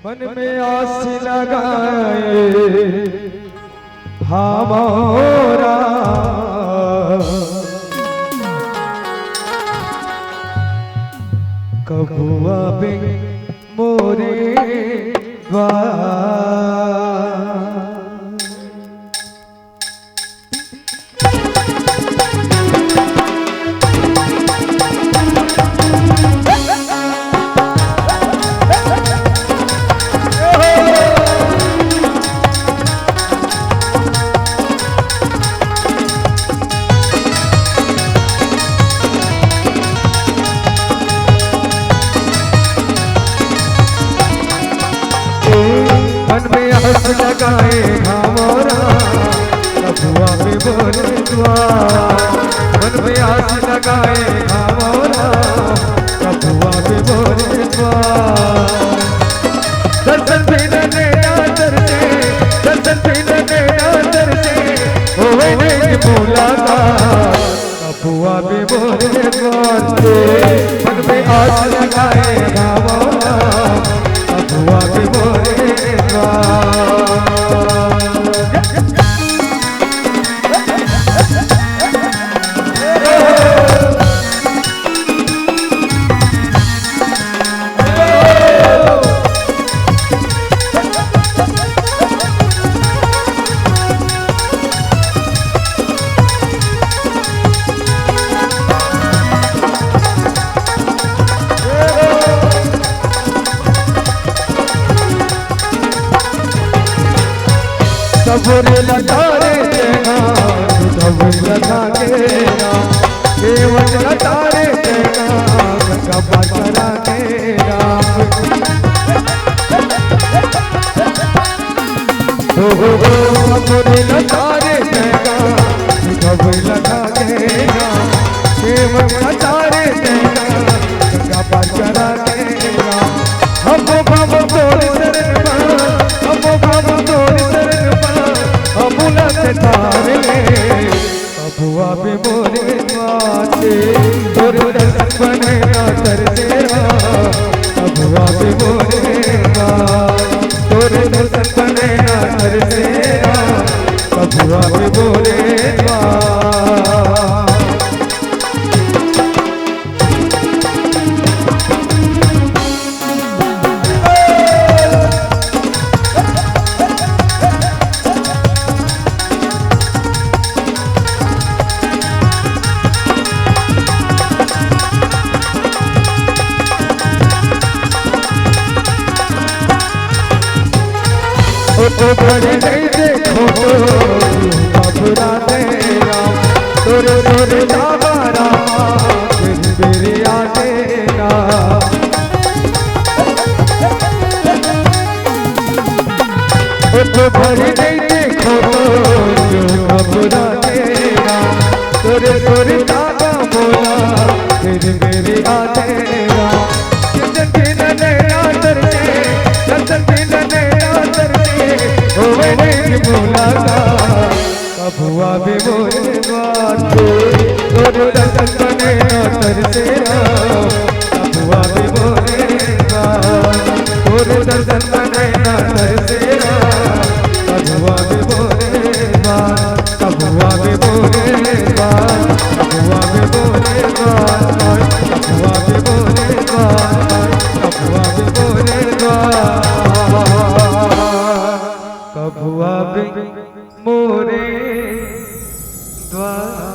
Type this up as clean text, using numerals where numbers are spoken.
मन में आस लगाए हमारा कब आवे मोरे द्वार। मन में हंस लगाए हमारा कबुआ पे बोले द्वार। मन में हंस लगाए हमारा कबुआ पे बोले द्वार। दर्शन पीने आदर से दर्शन पीने आदर से होवे मुलाकात कबुआ पे बोले द्वार से। मन में हंस लगाए हमारा कबुआ पे बोले सबरे लतारे तेना सबरे लतारे तेना केवल लतारे तेना कबा करा तेना सबरे लतारे तेना सबरे लतारे तेना केवल लतारे तेना कबा करा तेना। हम बाबा तोड़ शरण हम बाबा तोड़ तारे कबुआ पे बोले माते तोरे दर्शन बने कर तेरा कबुआ पे बोले तोरे दर्शन बने कर तेरा कबुआ पे बोले तो बड़े नहीं देखो कबरा तेरा तोरे तोरे जावारा मेरे आतेरा। तो बड़े नहीं देखो कबरा तेरा तोरे तोरे जावा बोला मेरे आतेरा। कबुआ पे बोले बाते तोरे दर्शन बने कर तेरा कबुआ पे बोले तोरे दर्शन बने कर तेरा कबुआ पे बोले कबुआ पे बोले कबुआ पे बोले कबुआ पे बोले कबुआ पे बोले कबुआ पे मोरे द्वार।